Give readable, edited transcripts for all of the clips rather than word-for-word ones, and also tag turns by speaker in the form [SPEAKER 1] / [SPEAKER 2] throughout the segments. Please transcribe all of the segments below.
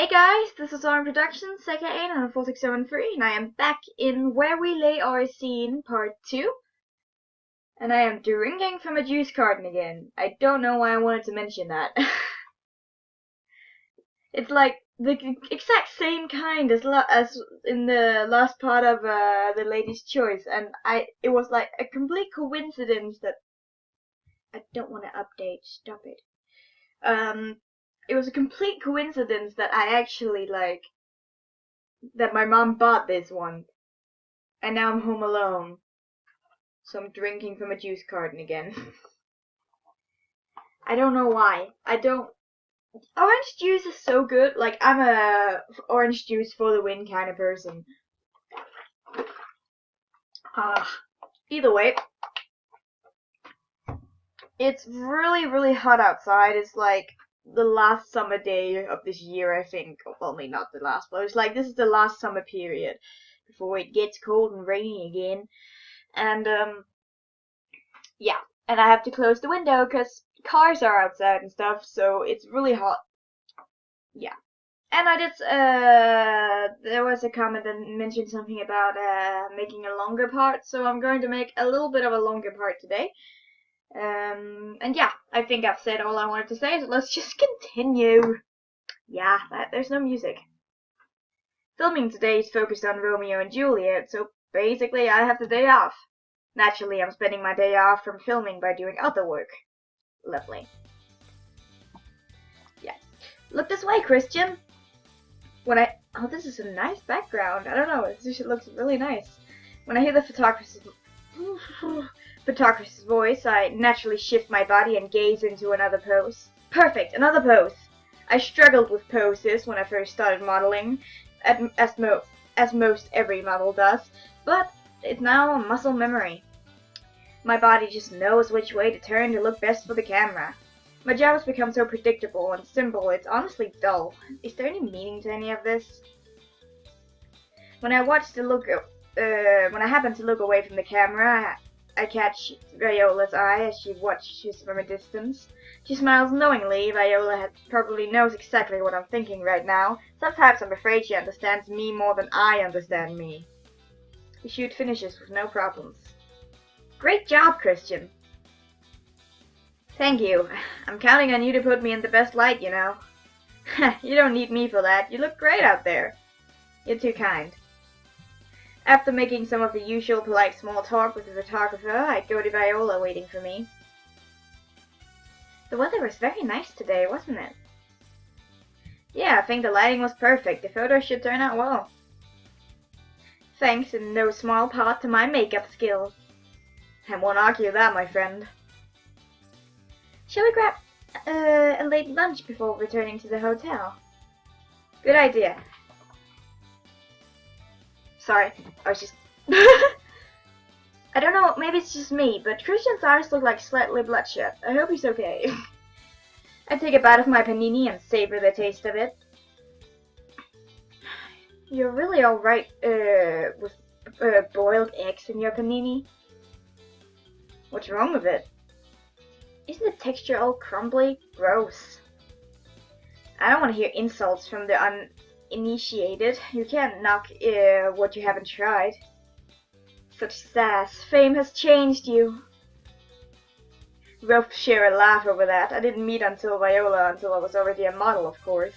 [SPEAKER 1] Hey guys, this is Arm Productions, aka 4673, and I am back in Where We Lay Our Scene Part 2. And I am drinking from a juice carton again. I don't know why I wanted to mention that. It's like the exact same kind as in the last part of The Lady's Choice, and it was like a complete coincidence that I don't want to update. Stop it. It was a complete coincidence that I actually that my mom bought this one, and now I'm home alone, so I'm drinking from a juice carton again. I don't know why. Orange juice is so good. Like, I'm a orange juice for the win kind of person. Either way, it's really hot outside. It's like the last summer day of this year, I think. Well, maybe not the last, but it's like this is the last summer period before it gets cold and rainy again. And yeah, and I have to close the window because cars are outside and stuff, so it's really hot. Yeah. And I did, there was a comment that mentioned something about making a longer part, so I'm going to make a little bit of a longer part today. And yeah, I think I've said all I wanted to say, so let's just continue. Yeah, there's no music. Filming today is focused on Romeo and Juliet, so basically I have the day off. Naturally, I'm spending my day off from filming by doing other work. Lovely. Yeah. Look this way, Christian! Oh, this is a nice background. I don't know, this looks really nice. When I hear the photographer's voice, I naturally shift my body and gaze into another pose. Perfect, another pose! I struggled with poses when I first started modeling, as most every model does, but it's now a muscle memory. My body just knows which way to turn to look best for the camera. My job has become so predictable and simple, it's honestly dull. Is there any meaning to any of this? When I happen to look away from the camera, I catch Viola's eye as she watches from a distance. She smiles knowingly. Viola probably knows exactly what I'm thinking right now. Sometimes I'm afraid she understands me more than I understand me. The shoot finishes with no problems. Great job, Christian. Thank you. I'm counting on you to put me in the best light, you know. You don't need me for that. You look great out there. You're too kind. After making some of the usual polite small talk with the photographer, I go to Viola waiting for me. The weather was very nice today, wasn't it? Yeah, I think the lighting was perfect. The photo should turn out well. Thanks in no small part to my makeup skills. I won't argue that, my friend. Shall we grab a late lunch before returning to the hotel? Good idea. Sorry, I was just... I don't know, maybe it's just me, but Christian's eyes look like slightly bloodshot. I hope he's okay. I take a bite of my panini and savor the taste of it. You're really alright with boiled eggs in your panini? What's wrong with it? Isn't the texture all crumbly? Gross. I don't want to hear insults from the uninitiated. You can't knock what you haven't tried. Such sass. Fame has changed you. We both share a laugh over that. I didn't meet Viola until I was already a model, of course.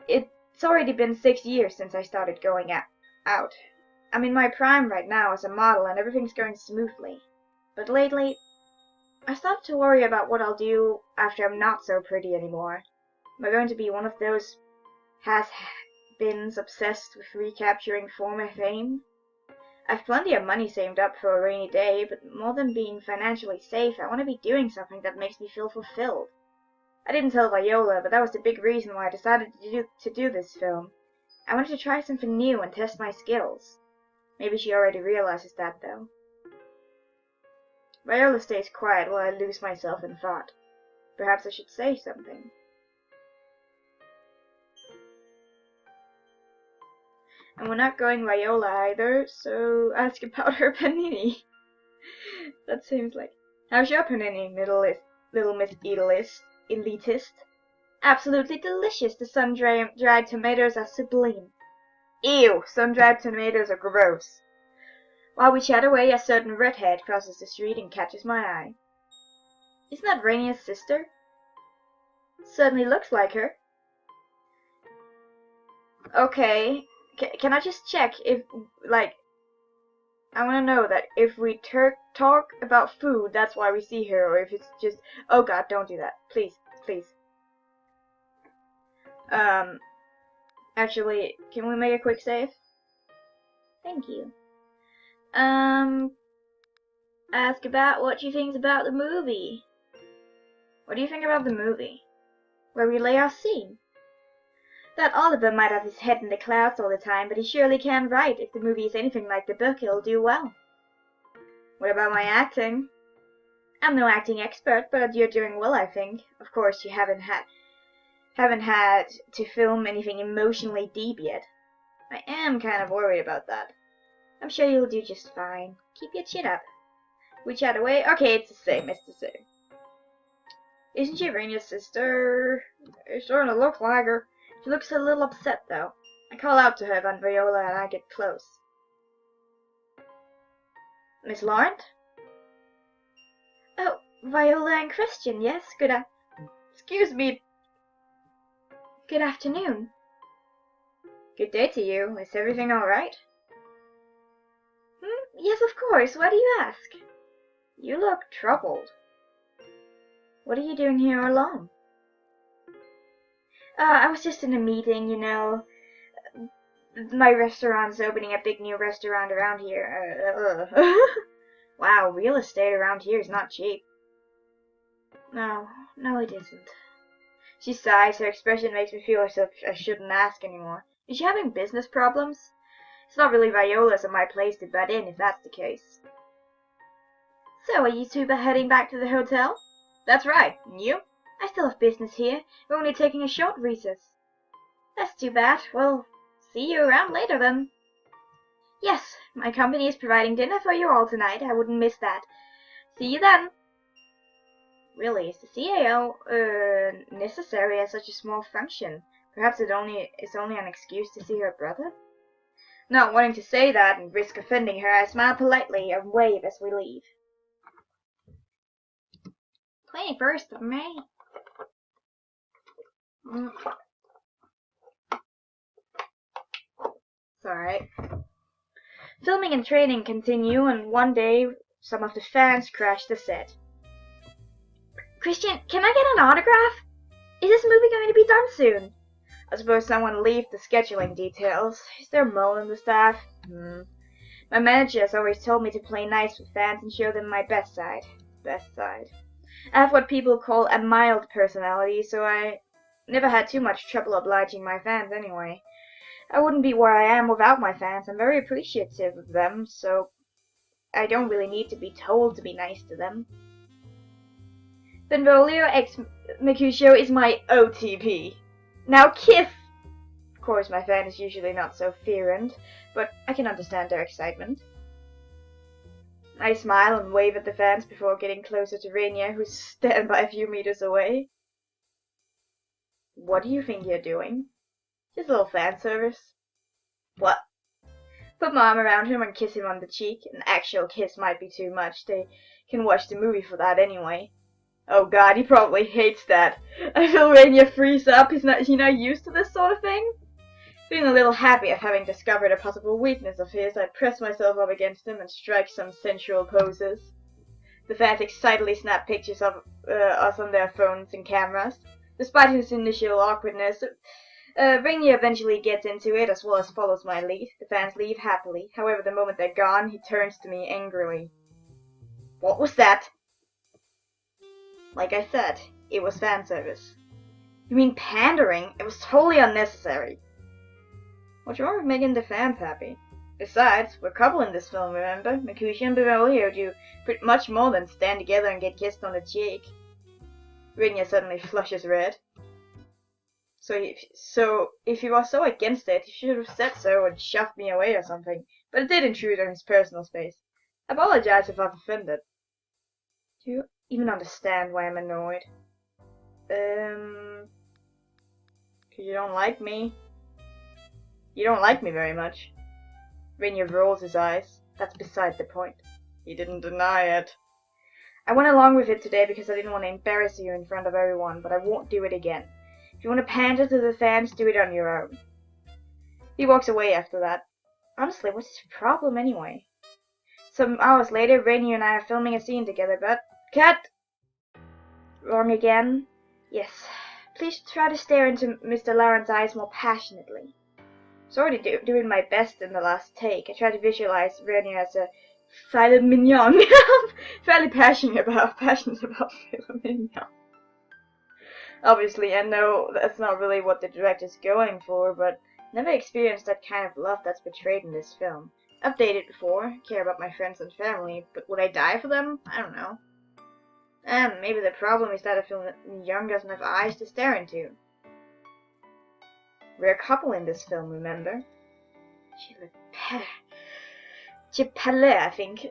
[SPEAKER 1] It's already been 6 years since I started going out. I'm in my prime right now as a model and everything's going smoothly. But lately, I started to worry about what I'll do after I'm not so pretty anymore. Am I going to be one of those has-beens obsessed with recapturing former fame? I've plenty of money saved up for a rainy day, but more than being financially safe, I want to be doing something that makes me feel fulfilled. I didn't tell Viola, but that was the big reason why I decided to do this film. I wanted to try something new and test my skills. Maybe she already realizes that, though. Viola stays quiet while I lose myself in thought. Perhaps I should say something. And we're not going Viola either, so ask about her panini. That seems like... How's your panini, little Miss Elitist? Absolutely delicious. The sun-dried tomatoes are sublime. Ew, sun-dried tomatoes are gross. While we chat away, a certain redhead crosses the street and catches my eye. Isn't that Rainia's sister? Certainly looks like her. Okay, can I just check if, like, I want to know that if we talk about food, that's why we see her, or if it's just, oh god, don't do that. Please, please. Actually, can we make a quick save? Thank you. Ask about what you think about the movie. What do you think about the movie? Where we lay our scene. That Oliver might have his head in the clouds all the time, but he surely can write. If the movie is anything like the book, he'll do well. What about my acting? I'm no acting expert, but you're doing well, I think. Of course, you haven't had to film anything emotionally deep yet. I am kind of worried about that. I'm sure you'll do just fine. Keep your chin up. We chat away. Okay, it's the same. It's the same. Isn't she Rainia's sister? It's starting to look like her. She looks a little upset, though. I call out to her about Viola and I get close. Miss Laurent? Oh, Viola and Christian, yes? Excuse me. Good afternoon. Good day to you. Is everything alright? Yes, of course. Why do you ask? You look troubled. What are you doing here alone? I was just in a meeting, you know. My restaurant's opening a big new restaurant around here. Wow, real estate around here is not cheap. No, it isn't. She sighs. Her expression makes me feel as if I shouldn't ask anymore. Is she having business problems? It's not really Viola's or my place to butt in if that's the case. So, are you two heading back to the hotel? That's right. And you? I still have business here. We're only taking a short recess. That's too bad. Well, see you around later then. Yes, my company is providing dinner for you all tonight. I wouldn't miss that. See you then. Really, is the CAO, necessary at such a small function? Perhaps it's only an excuse to see her brother? Not wanting to say that and risk offending her, I smile politely and wave as we leave. 21st of May. It's alright. Filming and training continue, and one day some of the fans crash the set. Christian, can I get an autograph? Is this movie going to be done soon? I suppose someone leaked the scheduling details. Is there a mole in the staff? My manager has always told me to play nice with fans and show them my best side. I have what people call a mild personality, so I never had too much trouble obliging my fans anyway. I wouldn't be where I am without my fans. I'm very appreciative of them, so I don't really need to be told to be nice to them. Benvolio x Mercutio is my OTP. Now kiss! Of course, my fan is usually not so fervent, but I can understand their excitement. I smile and wave at the fans before getting closer to Rainia, who's standing by a few meters away. What do you think you're doing? Just a little fan service. What? Put my arm around him and kiss him on the cheek. An actual kiss might be too much. They can watch the movie for that anyway. Oh god, he probably hates that. I feel Rainia freeze up. He's not used to this sort of thing. Feeling a little happy of having discovered a possible weakness of his, I press myself up against him and strike some sensual poses. The fans excitedly snap pictures of us on their phones and cameras. Despite his initial awkwardness, Rainia eventually gets into it as well as follows my lead. The fans leave happily. However, the moment they're gone, he turns to me angrily. What was that? Like I said, it was fan service. You mean pandering? It was totally unnecessary. What's wrong with making the fans happy? Besides, we're a couple in this film, remember? Mercutio and Benvolio do pretty much more than stand together and get kissed on the cheek. Rainia suddenly flushes red. So if he was so against it, he should have said so and shoved me away or something. But it did intrude on his personal space. I apologize if I've offended. Do you even understand why I'm annoyed? 'Cause you don't like me. You don't like me very much. Rainier rolls his eyes. That's beside the point. He didn't deny it. I went along with it today because I didn't want to embarrass you in front of everyone, but I won't do it again. If you want to pander to the fans, do it on your own. He walks away after that. Honestly, what's his problem anyway? Some hours later, Rainier and I are filming a scene together, but... Cut! Wrong again? Yes. Please try to stare into Mr. Laren's eyes more passionately. I was already doing my best in the last take. I tried to visualize Rainier as a filet mignon. Fairly passionate about filet mignon. Obviously, I know that's not really what the director's going for, but never experienced that kind of love that's portrayed in this film. I've dated before, care about my friends and family, but would I die for them? I don't know. And maybe the problem is that I feel that Young doesn't have eyes to stare into. We're a couple in this film, remember? Chipale, I think.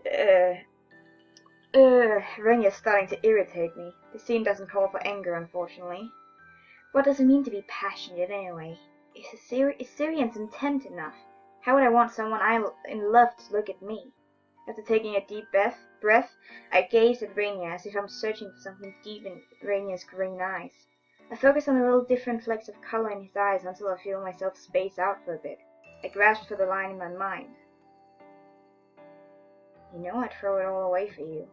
[SPEAKER 1] Ring is starting to irritate me. The scene doesn't call for anger, unfortunately. What does it mean to be passionate, anyway? Is Syrian's intent enough? How would I want someone I'm in love to look at me? After taking a deep breath, I gaze at Rainier as if I'm searching for something deep in Rainier's green eyes. I focus on the little different flecks of color in his eyes until I feel myself space out for a bit. I grasp for the line in my mind. You know I'd throw it all away for you.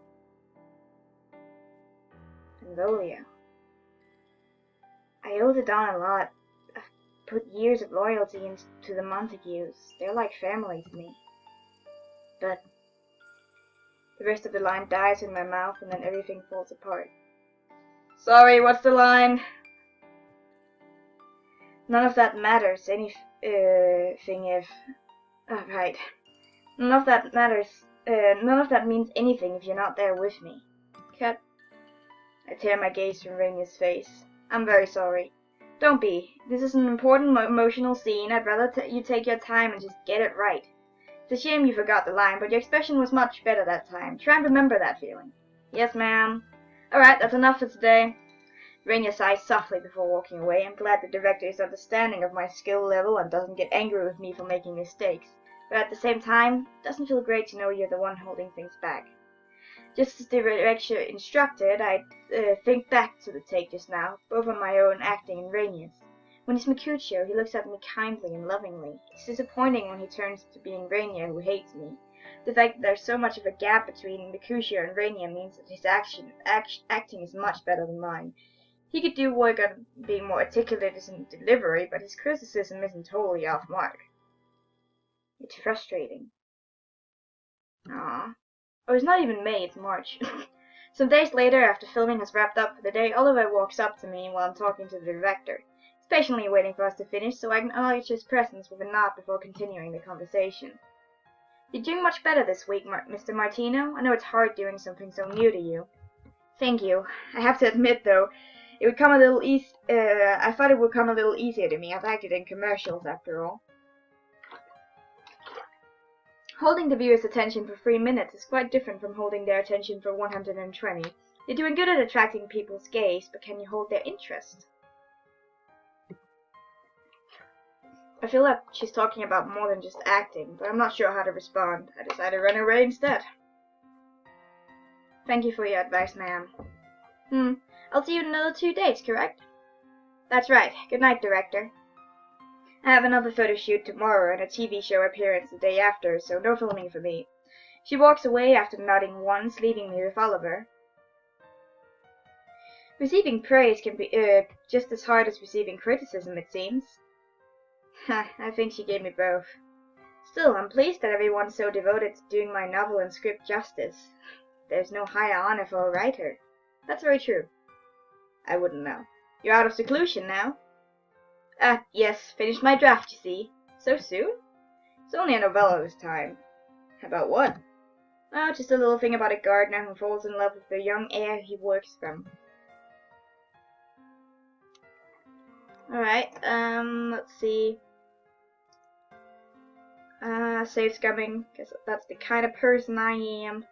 [SPEAKER 1] Benvolio. I owe the Don a lot. I've put years of loyalty into the Montagues. They're like family to me. But the rest of the line dies in my mouth and then everything falls apart. Sorry, what's the line? None of that matters thing if... Oh, right. None of that means anything if you're not there with me. Cut. I tear my gaze from Rainier's face. I'm very sorry. Don't be. This is an important emotional scene. I'd rather you take your time and just get it right. It's a shame you forgot the line, but your expression was much better that time. Try and remember that feeling. Yes, ma'am. Alright, that's enough for today. Rainier sighs softly before walking away. I'm glad the director is understanding of my skill level and doesn't get angry with me for making mistakes. But at the same time, it doesn't feel great to know you're the one holding things back. Just as the director instructed, I think back to the take just now, both on my own acting and Rainier's. When it's Mercutio, he looks at me kindly and lovingly. It's disappointing when he turns to being Rainier, who hates me. The fact that there's so much of a gap between Mercutio and Rainier means that his acting is much better than mine. He could do work on being more articulate in delivery, but his criticism isn't totally off mark. It's frustrating. Aww. Oh, it's not even May, it's March. Some days later, after filming has wrapped up for the day, Oliver walks up to me while I'm talking to the director. He's patiently waiting for us to finish, so I acknowledge his presence with a nod before continuing the conversation. You're doing much better this week, Mr. Martino. I know it's hard doing something so new to you. Thank you. I have to admit, though, it would come a little I thought it would come a little easier to me. I've acted in commercials, after all. Holding the viewer's attention for 3 minutes is quite different from holding their attention for 120. You're doing good at attracting people's gaze, but can you hold their interest? I feel like she's talking about more than just acting, but I'm not sure how to respond. I decided to run away instead. Thank you for your advice, ma'am. I'll see you in another 2 days, correct? That's right. Good night, director. I have another photo shoot tomorrow and a TV show appearance the day after, so no filming for me. She walks away after nodding once, leaving me with Oliver. Receiving praise can be just as hard as receiving criticism, it seems. I think she gave me both. Still, I'm pleased that everyone's so devoted to doing my novel and script justice. There's no higher honor for a writer. That's very true. I wouldn't know. You're out of seclusion now? Yes, finished my draft, you see. So soon? It's only a novella this time. About what? Oh, just a little thing about a gardener who falls in love with the young heir he works from. Alright, let's see. Safe scumming, because that's the kind of person I am.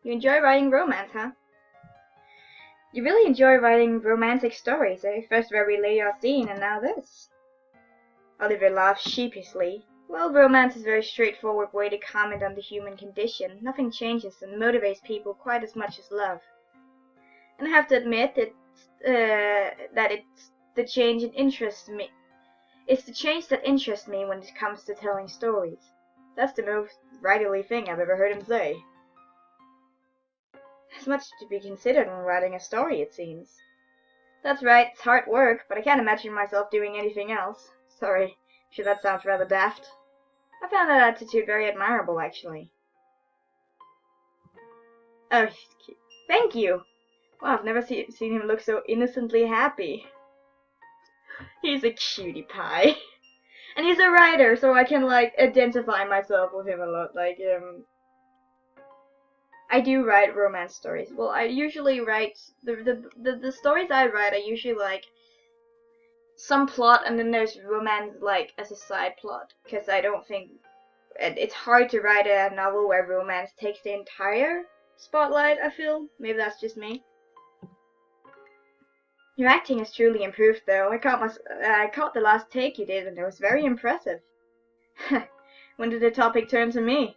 [SPEAKER 1] You enjoy writing romance, huh? You really enjoy writing romantic stories, eh? First where we lay our scene, and now this. Oliver laughed sheepishly. Well, romance is a very straightforward way to comment on the human condition. Nothing changes and motivates people quite as much as love. And I have to admit that it's the change that interests me. It's the change that interests me when it comes to telling stories. That's the most writerly thing I've ever heard him say. There's much to be considered when writing a story, it seems. That's right, it's hard work, but I can't imagine myself doing anything else. Sorry, I'm sure that sounds rather daft. I found that attitude very admirable, actually. Oh, thank you! Wow, I've never seen him look so innocently happy. He's a cutie pie. And he's a writer, so I can, like, identify myself with him a lot. Like, I do write romance stories. Well, I usually write, the stories I write are usually, like, some plot, and then there's romance, like, as a side plot. Because I don't think, it's hard to write a novel where romance takes the entire spotlight, I feel. Maybe that's just me. Your acting has truly improved, though. I caught the last take you did, and it was very impressive. When did the topic turn to me?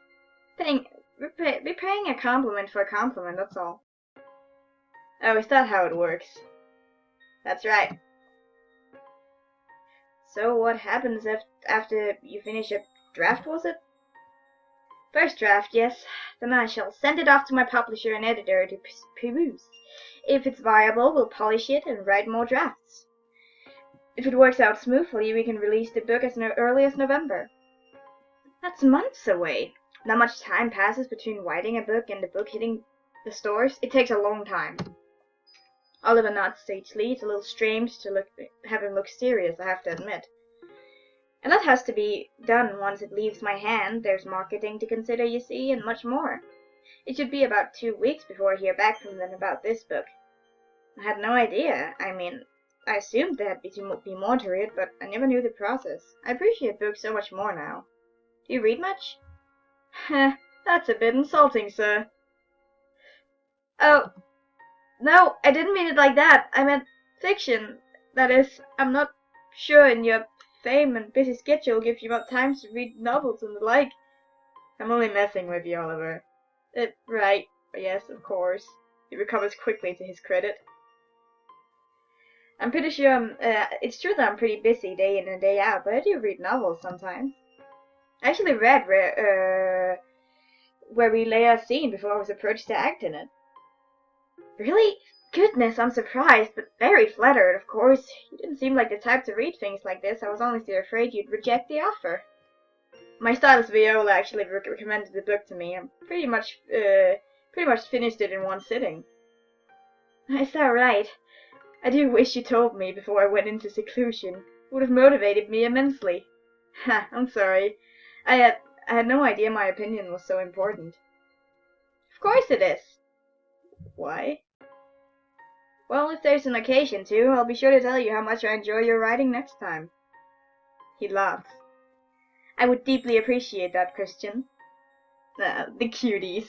[SPEAKER 1] Be paying a compliment for a compliment, that's all. Oh, is that how it works? That's right. So what happens after you finish a draft, was it? First draft, yes. Then I shall send it off to my publisher and editor to peruse. If it's viable, we'll polish it and write more drafts. If it works out smoothly, we can release the book as early as November. That's months away. Not much time passes between writing a book and the book hitting the stores. It takes a long time. Oliver nods sagely. It's a little strange to have him look serious, I have to admit. And that has to be done once it leaves my hand. There's marketing to consider, you see, and much more. It should be about 2 weeks before I hear back from them about this book. I had no idea. I mean, I assumed there'd be more to it, but I never knew the process. I appreciate books so much more now. Do you read much? Heh, that's a bit insulting, sir. Oh, no, I didn't mean it like that. I meant fiction. That is, I'm not sure in your fame and busy schedule give you much time to read novels and the like. I'm only messing with you, Oliver. Right. Yes, of course. He recovers quickly to his credit. I'm pretty sure it's true that I'm pretty busy day in and day out, but I do read novels sometimes. I actually read where we lay our scene before I was approached to act in it. Really? Goodness, I'm surprised, but very flattered, of course. You didn't seem like the type to read things like this. I was honestly afraid you'd reject the offer. My stylist Viola actually recommended the book to me. I pretty much finished it in one sitting. Is that right? I do wish you told me before I went into seclusion. It would have motivated me immensely. Ha, I'm sorry. I had no idea my opinion was so important. Of course it is. Why? Well, if there's an occasion to, I'll be sure to tell you how much I enjoy your writing next time. He laughed. I would deeply appreciate that, Christian. The cuties.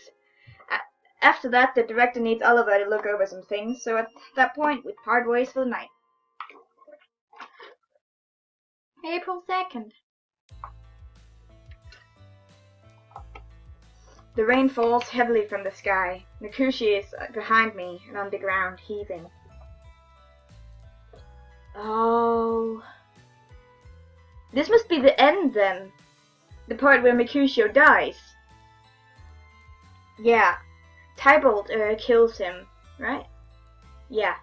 [SPEAKER 1] After that, the director needs Oliver to look over some things, so at that point, we'd part ways for the night. April 2nd. The rain falls heavily from the sky. Mercutio is behind me and on the ground, heaving. Oh. This must be the end, then. The part where Mercutio dies. Yeah. Tybalt kills him, right? Yeah.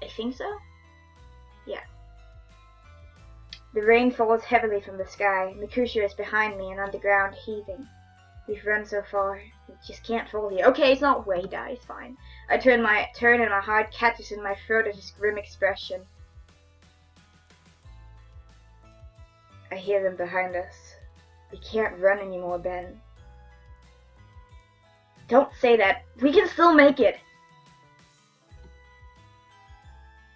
[SPEAKER 1] I think so? Yeah. The rain falls heavily from the sky. Mercutio is behind me and on the ground, heaving. We've run so far, we just can't fall here. Okay, it's not where he dies, fine. I turn and my heart catches in my throat at his grim expression. I hear them behind us. We can't run anymore, Ben. Don't say that. We can still make it.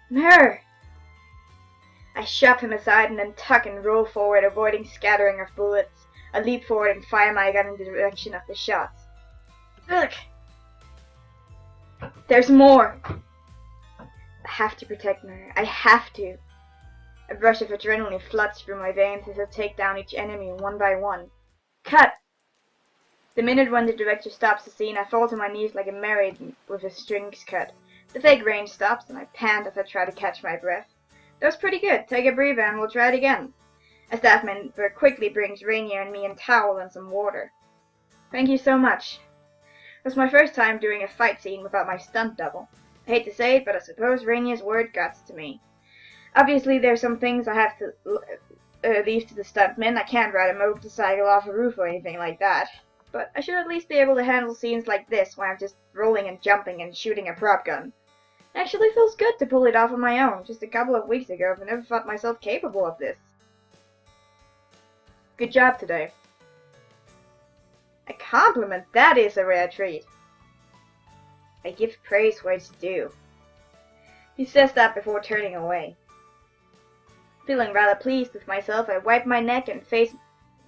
[SPEAKER 1] Mer! I shove him aside and then tuck and roll forward, avoiding scattering of bullets. I leap forward and fire my gun in the direction of the shots. Look! There's more! I have to protect her. I have to. A rush of adrenaline floods through my veins as I take down each enemy one by one. Cut! The minute when the director stops the scene, I fall to my knees like a marionette with his strings cut. The fake rain stops, and I pant as I try to catch my breath. That was pretty good. Take a breather and we'll try it again. A staff member quickly brings Rainier and me a towel and some water. Thank you so much. It was my first time doing a fight scene without my stunt double. I hate to say it, but I suppose Rainier's word got to me. Obviously, there are some things I have to leave to the stuntmen. I can't ride a motorcycle off a roof or anything like that. But I should at least be able to handle scenes like this where I'm just rolling and jumping and shooting a prop gun. It actually feels good to pull it off on my own. Just a couple of weeks ago, I never thought myself capable of this. Good job today. A compliment, that is a rare treat. I give praise where it's due. He says that before turning away. Feeling rather pleased with myself, I wipe my neck and face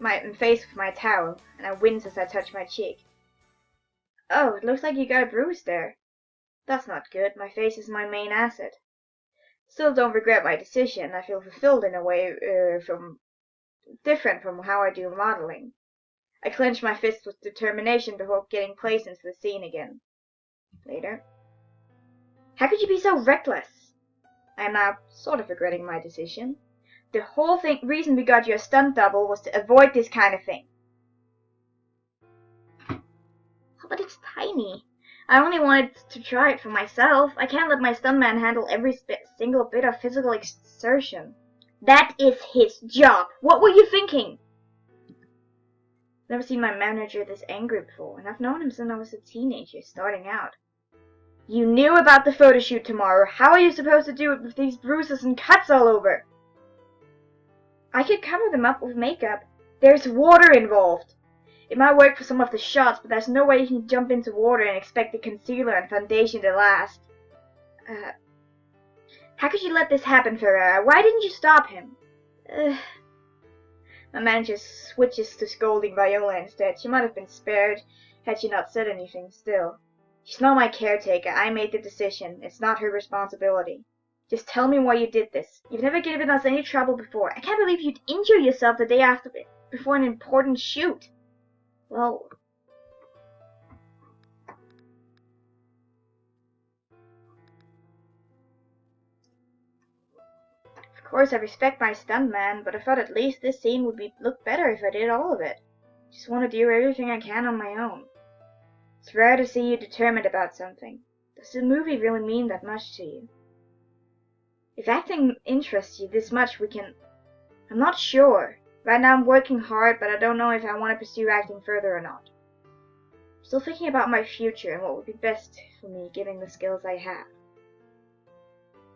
[SPEAKER 1] with my towel, and I wince as I touch my cheek. Oh, it looks like you got a bruise there. That's not good. My face is my main asset. Still don't regret my decision. I feel fulfilled in a way different from how I do modeling. I clench my fist with determination before getting placed into the scene again. Later. How could you be so reckless? I am now sort of regretting my decision. The whole reason we got you a stunt double was to avoid this kind of thing. But it's tiny. I only wanted to try it for myself. I can't let my stuntman handle every single bit of physical exertion. That is his job. What were you thinking? Never seen my manager this angry before, and I've known him since I was a teenager, starting out. You knew about the photo shoot tomorrow. How are you supposed to do it with these bruises and cuts all over? I could cover them up with makeup. There's water involved. It might work for some of the shots, but there's no way you can jump into water and expect the concealer and foundation to last. How could you let this happen, Ferrara? Why didn't you stop him? My manager switches to scolding Viola instead. She might have been spared had she not said anything still. She's not my caretaker. I made the decision. It's not her responsibility. Just tell me why you did this. You've never given us any trouble before. I can't believe you'd injure yourself the day before an important shoot. Well... Of course, I respect my stuntman, but I thought at least this scene would look better if I did all of it. Just want to do everything I can on my own. It's rare to see you determined about something. Does the movie really mean that much to you? If acting interests you this much, we can... I'm not sure. Right now I'm working hard, but I don't know if I want to pursue acting further or not. I'm still thinking about my future and what would be best for me given the skills I have.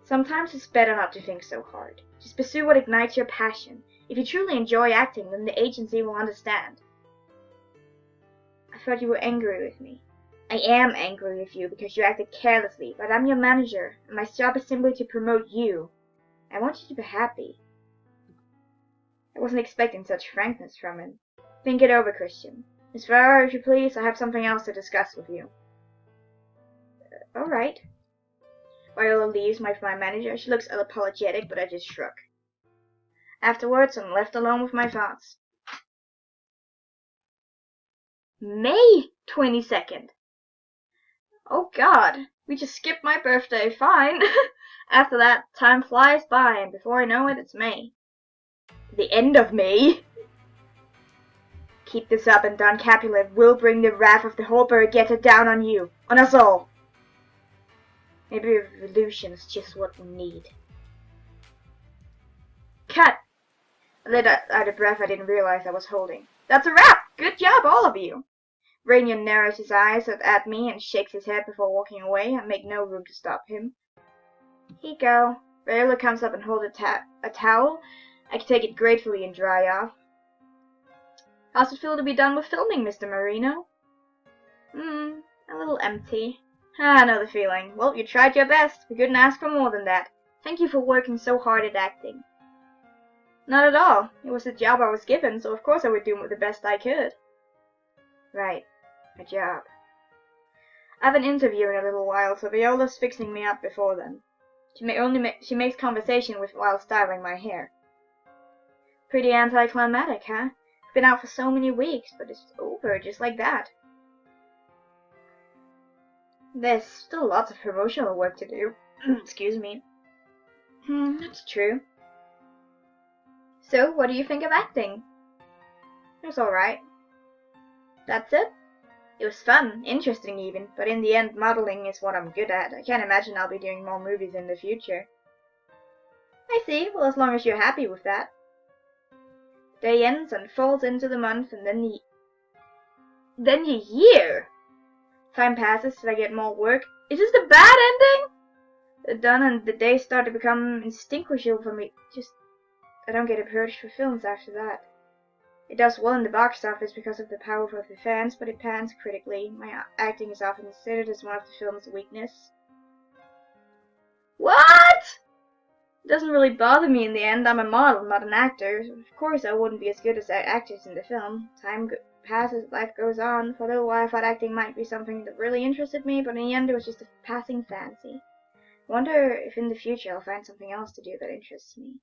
[SPEAKER 1] Sometimes it's better not to think so hard. Just pursue what ignites your passion. If you truly enjoy acting, then the agency will understand. I thought you were angry with me. I am angry with you because you acted carelessly, but I'm your manager, and my job is simply to promote you. I want you to be happy. I wasn't expecting such frankness from him. Think it over, Christian. Miss Ferrara, if you please, I have something else to discuss with you. All right. Viola leaves my manager. She looks apologetic, but I just shrug. Afterwards, I'm left alone with my thoughts. May 22nd. Oh God, we just skipped my birthday, fine. After that, time flies by, and before I know it, it's May. The end of May. Keep this up, and Don Capulet will bring the wrath of the whole Birgetta down on you, on us all. Maybe a revolution is just what we need. Cut! I let out a breath I didn't realize I was holding. That's a wrap! Good job, all of you! Rainier narrows his eyes at me and shakes his head before walking away. I make no room to stop him. Here you go. Viola comes up and holds a towel. I can take it gratefully and dry off. How's it feel to be done with filming, Mr. Marino? A little empty. I know the feeling. Well, you tried your best. We couldn't ask for more than that. Thank you for working so hard at acting. Not at all. It was the job I was given, so of course I would do the best I could. Right. A job. I have an interview in a little while, so Viola's fixing me up before then. She makes conversation with while styling my hair. Pretty anticlimactic, huh? It's been out for so many weeks, but it's over just like that. There's still lots of promotional work to do. Excuse me. That's true. So, what do you think of acting? It was alright. That's it? It was fun, interesting even, but in the end, modeling is what I'm good at. I can't imagine I'll be doing more movies in the future. I see. Well, as long as you're happy with that. Day ends and falls into the month, and then the year. Time passes, and I get more work. Is this the bad ending? They're done, and the days start to become indistinguishable for me. I don't get a purge for films after that. It does well in the box office because of the power of the fans, but it pans critically. My acting is often considered as one of the film's weakness. What? It doesn't really bother me in the end. I'm a model, not an actor. Of course I wouldn't be as good as actors in the film. Time passes, life goes on. For a little while I thought acting might be something that really interested me, but in the end it was just a passing fancy. I wonder if in the future I'll find something else to do that interests me.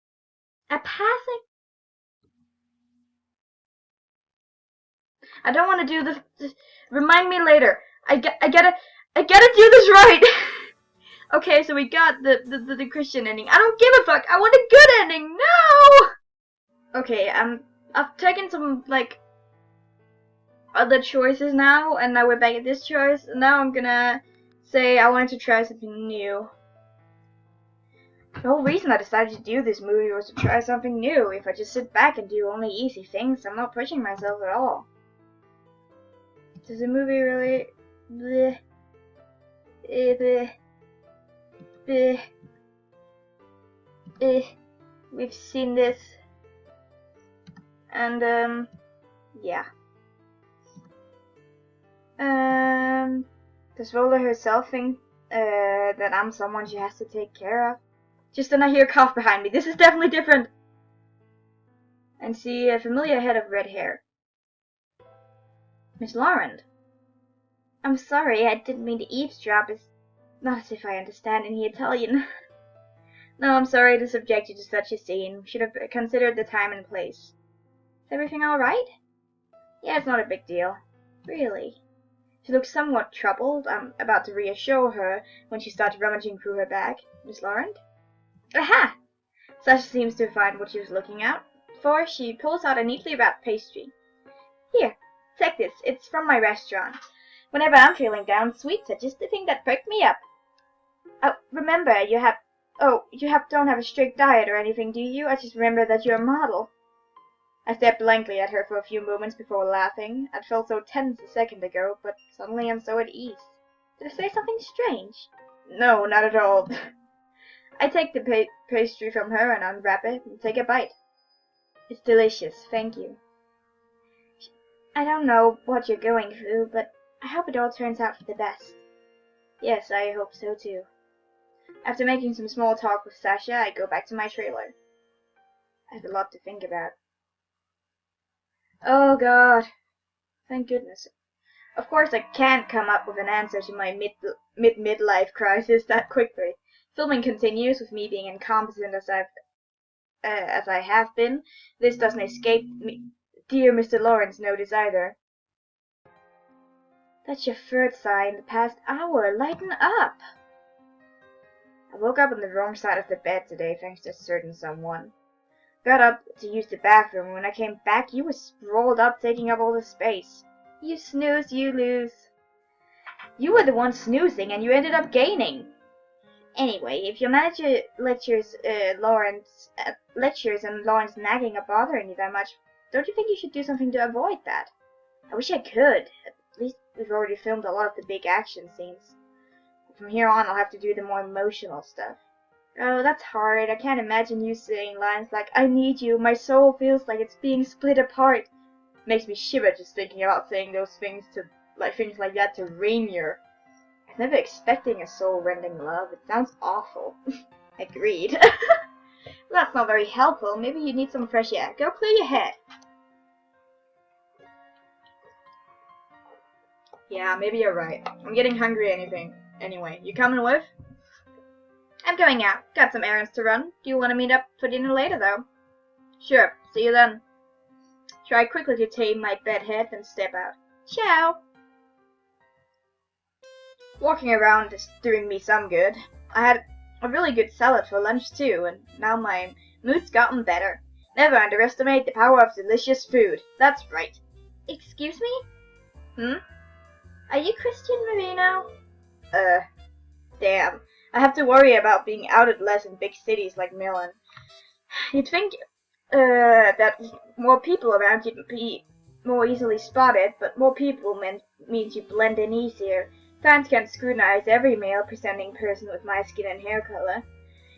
[SPEAKER 1] A passing... I don't want to do this. Remind me later. I gotta do this right. Okay, so we got the Christian ending. I don't give a fuck. I want a good ending. No. Okay, I've taken some like other choices now, and now we're back at this choice. And now I'm gonna say I wanted to try something new. The whole reason I decided to do this movie was to try something new. If I just sit back and do only easy things, I'm not pushing myself at all. Does the movie really... Bleh. Bleh. Bleh. We've seen this. And, yeah. Does Vola herself think, that I'm someone she has to take care of? Just then I hear a cough behind me. This is definitely different. And see a familiar head of red hair. Miss Laurent. I'm sorry, I didn't mean to eavesdrop. It's not as if I understand any Italian. No, I'm sorry to subject you to such a scene. Should have considered the time and place. Is everything alright? Yeah, it's not a big deal. Really? She looks somewhat troubled. I'm about to reassure her when she starts rummaging through her bag. Miss Laurent? Aha! Sasha seems to find what she was looking at, for she pulls out a neatly wrapped pastry. Here, take this. It's from my restaurant. Whenever I'm feeling down, sweets are just the thing that perk me up. Oh, remember, don't have a strict diet or anything, do you? I just remember that you're a model. I stared blankly at her for a few moments before laughing. I'd felt so tense a second ago, but suddenly I'm so at ease. Did I say something strange? No, not at all. I take the pastry from her and unwrap it and take a bite. It's delicious, thank you. I don't know what you're going through, but I hope it all turns out for the best. Yes, I hope so too. After making some small talk with Sasha, I go back to my trailer. I have a lot to think about. Oh god. Thank goodness. Of course I can't come up with an answer to my midlife crisis that quickly. Filming continues with me being incompetent as I have been. This doesn't escape me. Dear Mr. Lawrence notice either. That's your third sigh in the past hour. Lighten up! I woke up on the wrong side of the bed today thanks to a certain someone. Got up to use the bathroom, and when I came back you were sprawled up taking up all the space. You snooze, you lose. You were the one snoozing and you ended up gaining. Anyway, if your manager lectures and Lawrence nagging are bothering you that much, don't you think you should do something to avoid that? I wish I could. At least we've already filmed a lot of the big action scenes. From here on I'll have to do the more emotional stuff. Oh, that's hard. I can't imagine you saying lines like, I need you, my soul feels like it's being split apart. Makes me shiver just thinking about saying those things like that to Rainier. I was never expecting a soul-rending love. It sounds awful. Agreed. That's not very helpful. Maybe you need some fresh air. Go clear your head. Yeah, maybe you're right. I'm getting hungry anyway. You coming with? I'm going out. Got some errands to run. Do you want to meet up for dinner later, though? Sure. See you then. Try quickly to tame my bedhead, then step out. Ciao! Walking around is doing me some good. I had a really good salad for lunch too, and now my mood's gotten better. Never underestimate the power of delicious food. That's right. Excuse me? Are you Christian Marino? Damn. I have to worry about being outed less in big cities like Milan. You'd think, that more people around you'd be more easily spotted, but more people means you blend in easier. Fans can't scrutinize every male-presenting person with my skin and hair color.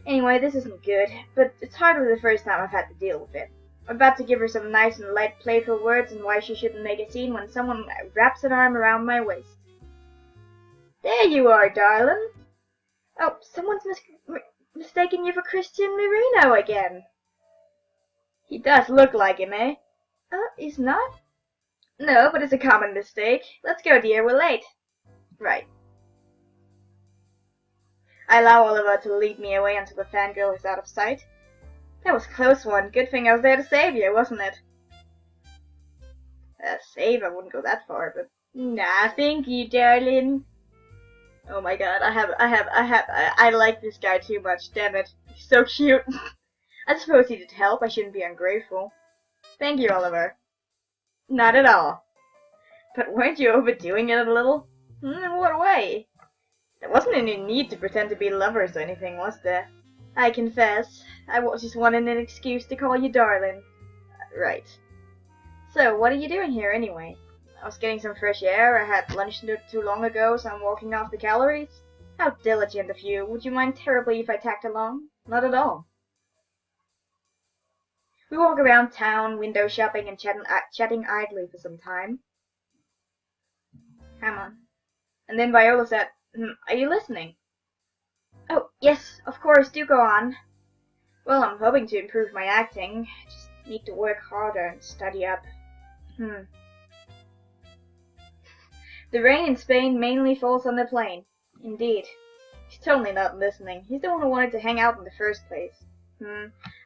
[SPEAKER 1] Anyway, this isn't good, but it's hardly the first time I've had to deal with it. I'm about to give her some nice and light playful words and why she shouldn't make a scene when someone wraps an arm around my waist. There you are, darling. Oh, someone's mistaken you for Christian Marino again. He does look like him, eh? He's not? No, but it's a common mistake. Let's go, dear, we're late. Right. I allow Oliver to lead me away until the fangirl is out of sight. That was a close one. Good thing I was there to save you, wasn't it? Save? I wouldn't go that far, but... Nah, thank you, darling. Oh my god, I like this guy too much, damn it. He's so cute. I suppose he did help, I shouldn't be ungrateful. Thank you, Oliver. Not at all. But weren't you overdoing it a little? In what way? There wasn't any need to pretend to be lovers or anything, was there? I confess, I just wanted an excuse to call you darling. Right. So, what are you doing here anyway? I was getting some fresh air, I had lunch not too long ago, so I'm walking off the calories. How diligent of you. Would you mind terribly if I tagged along? Not at all. We walk around town, window shopping, and chatting idly for some time. Come on. And then Viola said, are you listening? Oh, yes, of course, do go on. Well, I'm hoping to improve my acting. Just need to work harder and study up. The rain in Spain mainly falls on the plain. Indeed. He's totally not listening. He's the one who wanted to hang out in the first place.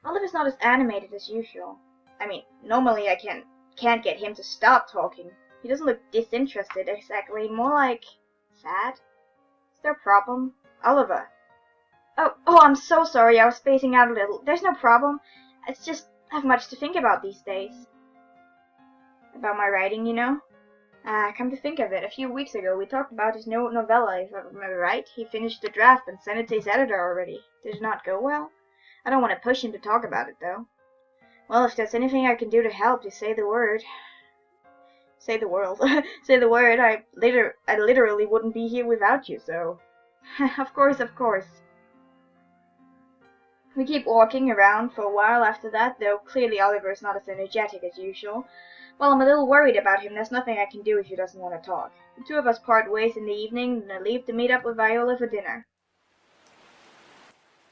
[SPEAKER 1] Oliver's not as animated as usual. I mean, normally I can't get him to stop talking. He doesn't look disinterested exactly, more like sad. Is there a problem? Oliver. Oh, I'm so sorry, I was spacing out a little. There's no problem. It's just I have much to think about these days. About my writing, you know? Come to think of it, a few weeks ago we talked about his new novella, if I remember right. He finished the draft and sent it to his editor already. Did it not go well? I don't want to push him to talk about it, though. Well, if there's anything I can do to help, just say the word. Say the world. Say the word. I literally wouldn't be here without you, so... Of course, of course. We keep walking around for a while after that, though clearly Oliver is not as energetic as usual. While I'm a little worried about him, there's nothing I can do if he doesn't want to talk. The two of us part ways in the evening, and I leave to meet up with Viola for dinner.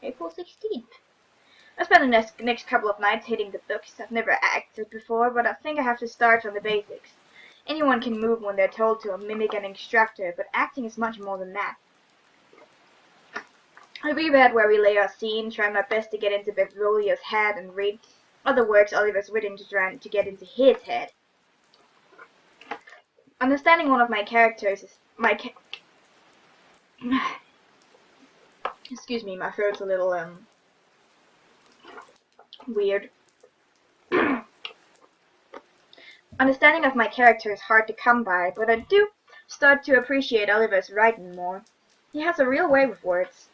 [SPEAKER 1] April 16th. I spent the next couple of nights hitting the books. I've never acted before, but I think I have to start from the basics. Anyone can move when they're told to or mimic an instructor, but acting is much more than that. I reread where we lay our scene, trying my best to get into Benvolio's head and read other works Oliver's written to try to get into his head. Understanding one of my characters is excuse me, my throat's a little weird. Understanding of my character is hard to come by, but I do start to appreciate Oliver's writing more. He has a real way with words.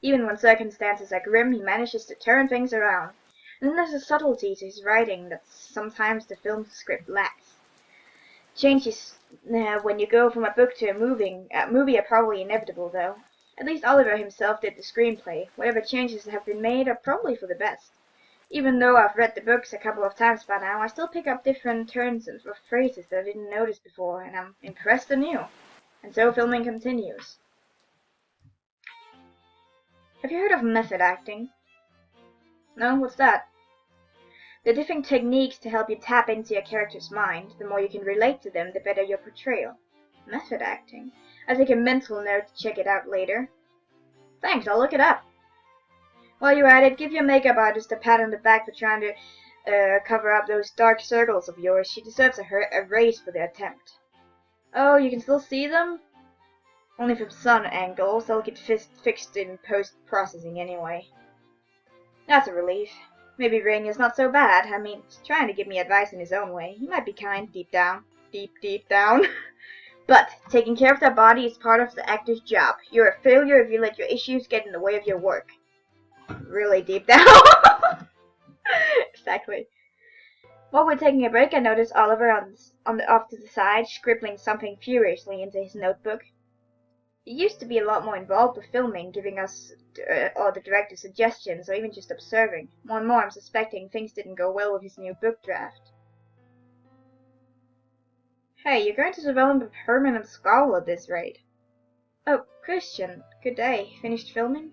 [SPEAKER 1] Even when circumstances are grim, he manages to turn things around. And then there's a subtlety to his writing that sometimes the film script lacks. Changes when you go from a book to a movie are probably inevitable, though. At least Oliver himself did the screenplay. Whatever changes have been made are probably for the best. Even though I've read the books a couple of times by now, I still pick up different turns and phrases that I didn't notice before, and I'm impressed anew. And so filming continues. Have you heard of method acting? No? What's that? The different techniques to help you tap into your character's mind. The more you can relate to them, the better your portrayal. Method acting? I take a mental note to check it out later. Thanks, I'll look it up. While you're at it, give your makeup artist a pat on the back for trying to cover up those dark circles of yours. She deserves a raise for the attempt. Oh, you can still see them? Only from sun angles. They'll get fixed in post-processing anyway. That's a relief. Maybe Rainier's not so bad. I mean, he's trying to give me advice in his own way. He might be kind deep down. Deep down. But taking care of that body is part of the actor's job. You're a failure if you let your issues get in the way of your work. Really deep down. Exactly. While we're taking a break, I noticed Oliver off to the side, scribbling something furiously into his notebook. He used to be a lot more involved with filming, giving us all the director's suggestions, or even just observing. More and more I'm suspecting things didn't go well with his new book draft. Hey, you're going to develop a permanent scowl at this rate. Oh, Christian, good day. Finished filming?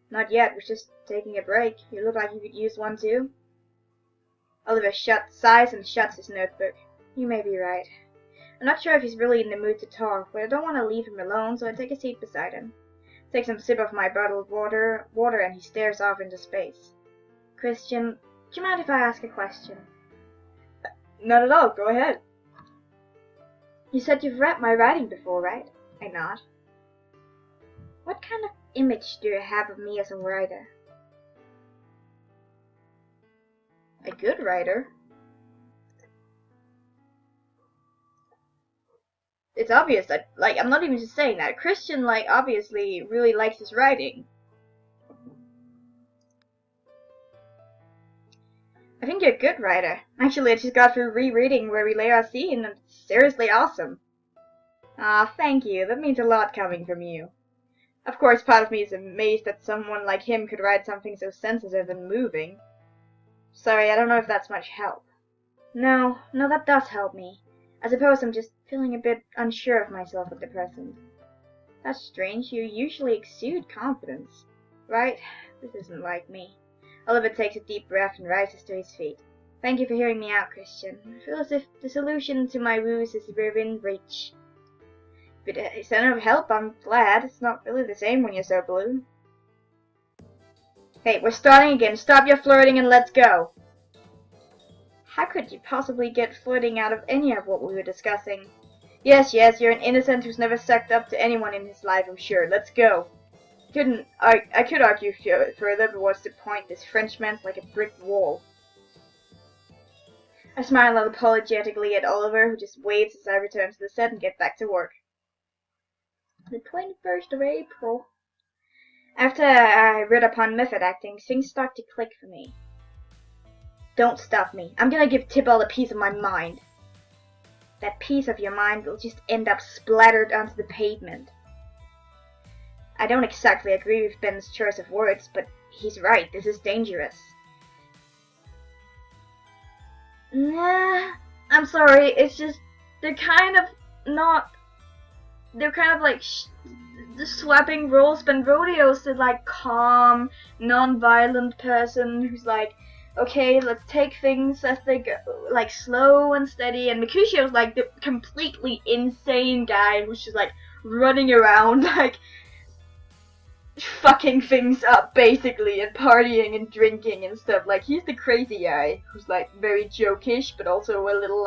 [SPEAKER 1] Not yet, we're just taking a break. You look like you could use one too. Oliver sighs and shuts his notebook. You may be right. I'm not sure if he's really in the mood to talk, but I don't want to leave him alone, so I take a seat beside him. Take some sip of my bottled water, and he stares off into space. Christian, do you mind if I ask a question? Not at all, go ahead. You said you've read my writing before, right? I nod. What kind of image do you have of me as a writer? A good writer? It's obvious that, I'm not even just saying that. Christian, obviously really likes his writing. I think you're a good writer. Actually, I just got through rereading Where We Lay Our Scene, and it's seriously awesome. Ah, thank you. That means a lot coming from you. Of course, part of me is amazed that someone like him could write something so sensitive and moving. Sorry, I don't know if that's much help. No, that does help me. I suppose I'm just feeling a bit unsure of myself at the present. That's strange. You usually exude confidence. Right? This isn't like me. Oliver takes a deep breath and rises to his feet. Thank you for hearing me out, Christian. I feel as if the solution to my woes is within reach. If it's of help, I'm glad. It's not really the same when you're so blue. Hey, we're starting again. Stop your flirting and let's go. How could you possibly get flirting out of any of what we were discussing? Yes, you're an innocent who's never sucked up to anyone in his life, I'm sure. Let's go. I could argue further, but what's the point? This Frenchman's like a brick wall. I smile apologetically at Oliver, who just waves as I return to the set and get back to work. The 21st of April. After I read upon method acting, things start to click for me. Don't stop me. I'm gonna give Tybalt a piece of my mind. That piece of your mind will just end up splattered onto the pavement. I don't exactly agree with Ben's choice of words, but he's right. This is dangerous. Nah, I'm sorry. It's just they're kind of like swapping roles. Benvolio's the calm, non-violent person who's like, okay, let's take things as they go, slow and steady. And Mercutio's the completely insane guy who's just running around fucking things up basically, and partying and drinking and stuff. He's the crazy guy who's very jokish, but also a little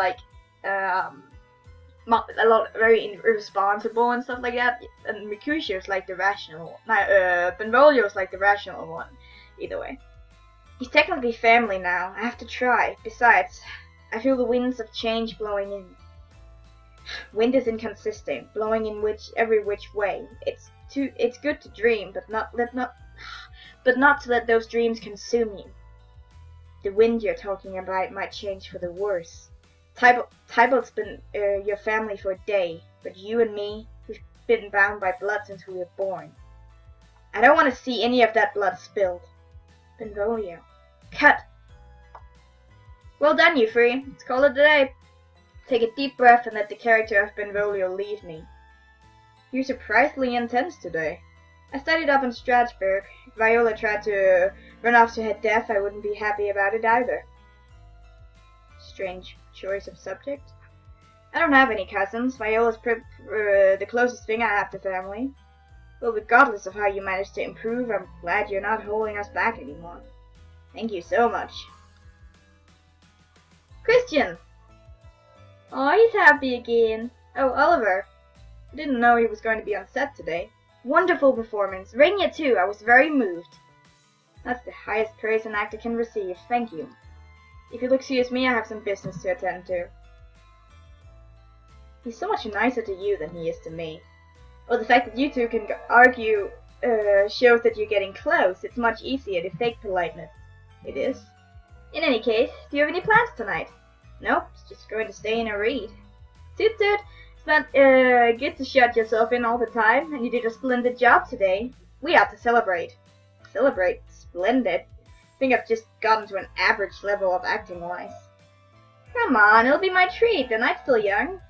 [SPEAKER 1] very irresponsible and stuff like that. And Mercutio's the rational. Benvolio's the rational one. Either way. He's technically family now. I have to try. Besides, I feel the winds of change blowing in. Wind is inconsistent, blowing in every which way. It's good to dream, but not to let those dreams consume you. The wind you're talking about might change for the worse. Tybalt's been your family for a day, but you and me, we've been bound by blood since we were born. I don't want to see any of that blood spilled. Benvolio. Cut! Well done, you three. Let's call it a day. Take a deep breath and let the character of Benvolio leave me. You're surprisingly intense today. I studied up in Strasbourg. If Viola tried to run off to her death, I wouldn't be happy about it either. Strange choice of subject. I don't have any cousins. Viola's the closest thing I have to family. Well, regardless of how you managed to improve, I'm glad you're not holding us back anymore. Thank you so much. Christian! Oh, he's happy again. Oh, Oliver. I didn't know he was going to be on set today. Wonderful performance. Rainier too. I was very moved. That's the highest praise an actor can receive. Thank you. If you'll excuse me, I have some business to attend to. He's so much nicer to you than he is to me. Well, the fact that you two can argue shows that you're getting close. It's much easier to fake politeness. It is. In any case, do you have any plans tonight? Nope, just going to stay in and read. Toot toot. It's not good to shut yourself in all the time, and you did a splendid job today. We ought to celebrate. Celebrate? Splendid. I think I've just gotten to an average level of acting-wise. Come on, it'll be my treat. The night's still young.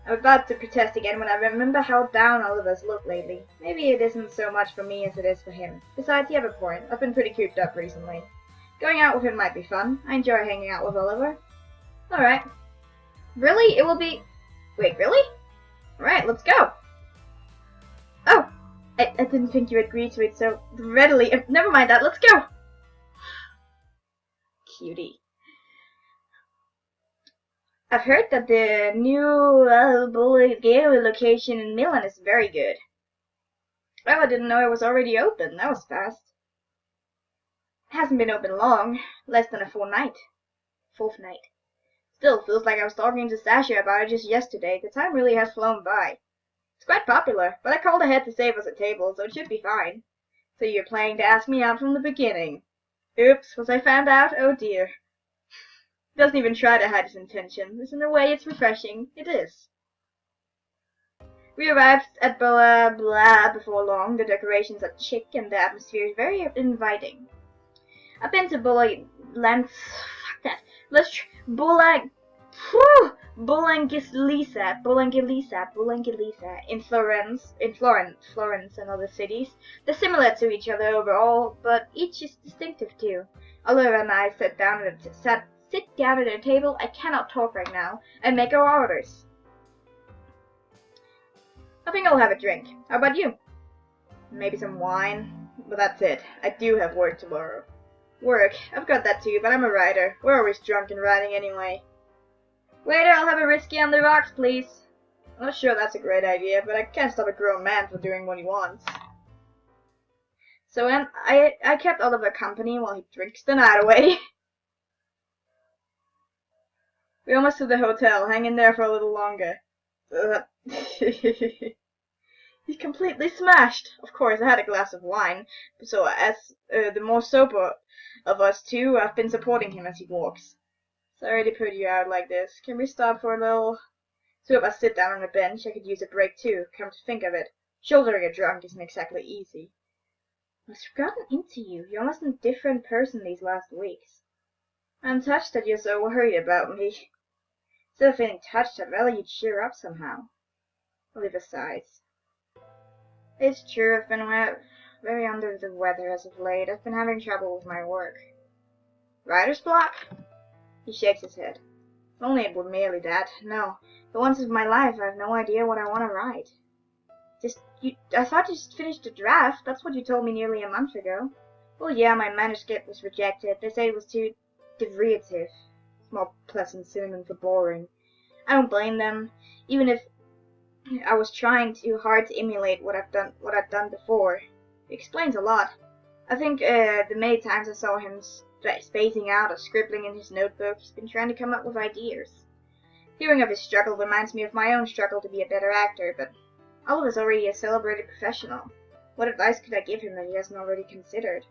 [SPEAKER 1] I'm about to protest again when I remember how down all of us look lately. Maybe it isn't so much for me as it is for him. Besides, you have a point. I've been pretty cooped up recently. Going out with him might be fun. I enjoy hanging out with Oliver. Alright. Really? It will be... Wait, really? Alright, let's go. Oh! I didn't think you agreed to it so readily. Never mind that, let's go! Cutie. I've heard that the new Bulgaria location in Milan is very good. Oh, I didn't know it was already open. That was fast. It hasn't been open long. Less than a fortnight. Still, feels like I was talking to Sasha about it just yesterday. The time really has flown by. It's quite popular, but I called ahead to save us a table, so it should be fine. So you're planning to ask me out from the beginning. Oops, was I found out? Oh dear. He doesn't even try to hide his intentions. In a way, it's refreshing. It is. We arrived at Blah Blah before long. The decorations are chic and the atmosphere is very inviting. I've been to Bulangilisa in Florence and other cities. They're similar to each other overall, but each is distinctive too. Oliver and I sit down at a table. I cannot talk right now, and make our orders. I think I'll have a drink. How about you? Maybe some wine, but that's it. I do have work tomorrow. Work? I've got that too, but I'm a writer. We're always drunk and writing anyway. Waiter, I'll have a whiskey on the rocks, please. I'm not sure that's a great idea, but I can't stop a grown man from doing what he wants. So I kept Oliver company while he drinks the night away. We're almost to the hotel. Hang in there for a little longer. He's completely smashed. Of course, I had a glass of wine, so as the more sober of us two, I've been supporting him as he walks. Sorry to put you out like this. Can we stop for a little? Two of us sit down on a bench. I could use a break too, come to think of it. Shouldering a drunk isn't exactly easy. I've gotten into you. You're almost a different person these last weeks. I'm touched that you're so worried about me. Instead of feeling touched, I'd rather you'd cheer up somehow. Oliver sighs. It's true, I've been very under the weather as of late. I've been having trouble with my work. Writer's block? He shakes his head. If only it were merely that. No, for once in my life I have no idea what I want to write. I thought you just finished a draft. That's what you told me nearly a month ago. Well, yeah, my manuscript was rejected. They say it was too derivative. More pleasant synonym for boring. I don't blame them, even if I was trying too hard to emulate what I've done before. It explains a lot. I think the many times I saw him spacing out or scribbling in his notebook, he's been trying to come up with ideas. Hearing of his struggle reminds me of my own struggle to be a better actor, but Oliver's already a celebrated professional. What advice could I give him that he hasn't already considered?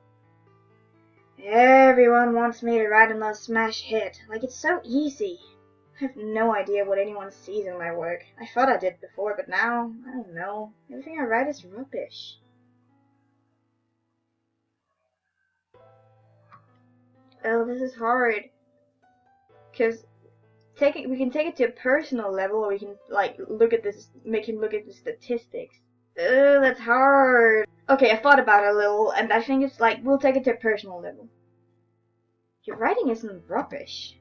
[SPEAKER 1] Everyone wants me to write another smash hit. Like, it's so easy. I have no idea what anyone sees in my work. I thought I did before, but now, I don't know. Everything I write is rubbish. Oh, this is hard. Because we can take it to a personal level, or we can, like, make him look at the statistics. Ugh, that's hard. Okay, I thought about it a little, and I think it's like, we'll take it to a personal level. Your writing isn't rubbish.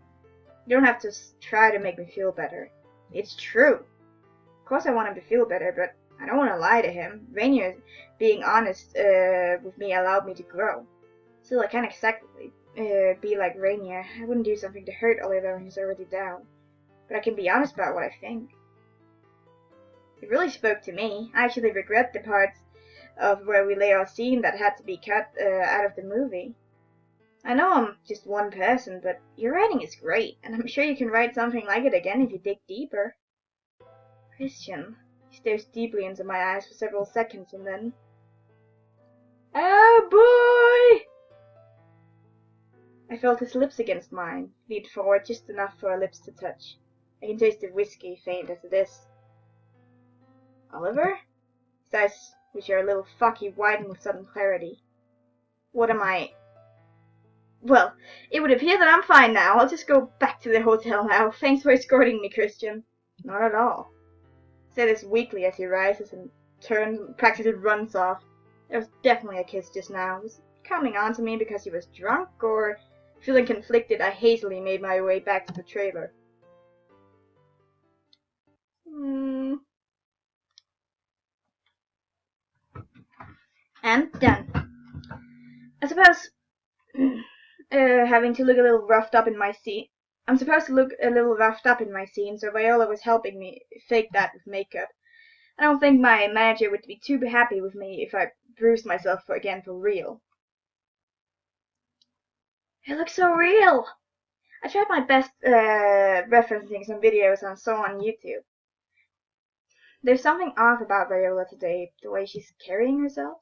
[SPEAKER 1] You don't have to try to make me feel better. It's true. Of course I want him to feel better, but I don't want to lie to him. Rainier being honest with me allowed me to grow. Still, I can't exactly be like Rainier. I wouldn't do something to hurt Oliver when he's already down. But I can be honest about what I think. It really spoke to me. I actually regret the parts of where we lay our scene that had to be cut out of the movie. I know I'm just one person, but your writing is great, and I'm sure you can write something like it again if you dig deeper. Christian. He stares deeply into my eyes for several seconds and then... Oh boy! I felt his lips against mine, leaned forward just enough for our lips to touch. I can taste the whiskey, faint as it is. Oliver? His eyes, which are a little foggy, widen with sudden clarity. What am I... Well, it would appear that I'm fine now. I'll just go back to the hotel now. Thanks for escorting me, Christian. Not at all. Said this weakly as he rises and turns and practically runs off. There was definitely a kiss just now. Was he coming on to me because he was drunk, or feeling conflicted, I hastily made my way back to the trailer. And done. I suppose having to look a little roughed up in my scene. I'm supposed to look a little roughed up in my scene, so Viola was helping me fake that with makeup. I don't think my manager would be too happy with me if I bruised myself again for real. It looks so real! I tried my best referencing some videos I saw on YouTube. There's something off about Viola today, the way she's carrying herself.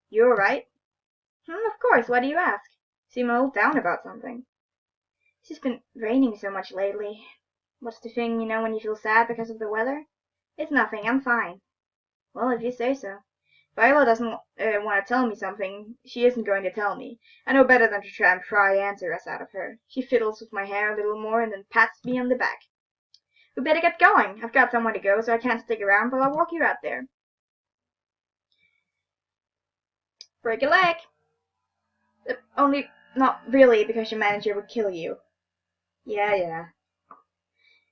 [SPEAKER 1] You alright? Of course, why do you ask? You seem a little down about something. It's just been raining so much lately. What's the thing, you know, when you feel sad because of the weather? It's nothing, I'm fine. Well, if you say so. Viola doesn't want to tell me something, she isn't going to tell me. I know better than to try and pry answers out of her. She fiddles with my hair a little more and then pats me on the back. We better get going. I've got somewhere to go, so I can't stick around, but I'll walk you out there. Break a leg. Only not really, because your manager would kill you. Yeah.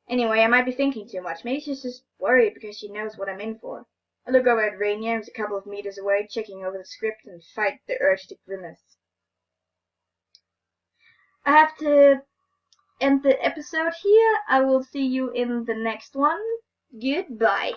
[SPEAKER 1] Anyway, I might be thinking too much. Maybe she's just worried because she knows what I'm in for. I look over at Rainier, who's a couple of meters away, checking over the script, and fight the urge to grimace. I have to end the episode here. I will see you in the next one. Goodbye.